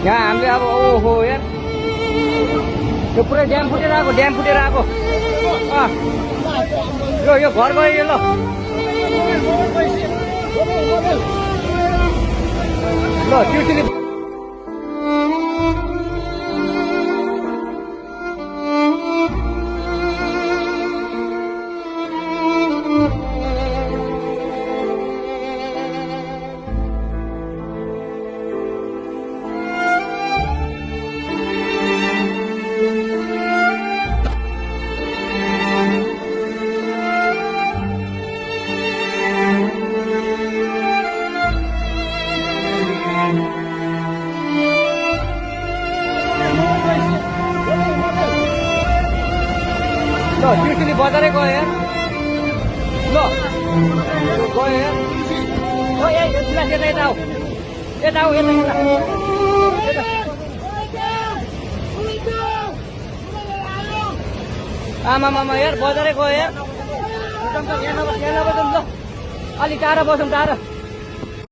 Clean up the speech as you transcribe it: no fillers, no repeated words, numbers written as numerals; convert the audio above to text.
यहाँ हामीले अब ओहो यार यो पुरै ड्याम फुटेर आएको यो घर गयो यो ल ट्युसनले ट्युसनले बजारै गयो यार ल गयो यार यता आऊ आमा यार बजारै गयो यार यहाँ नबस्नु ल अलि टाढा बसौँ टाढा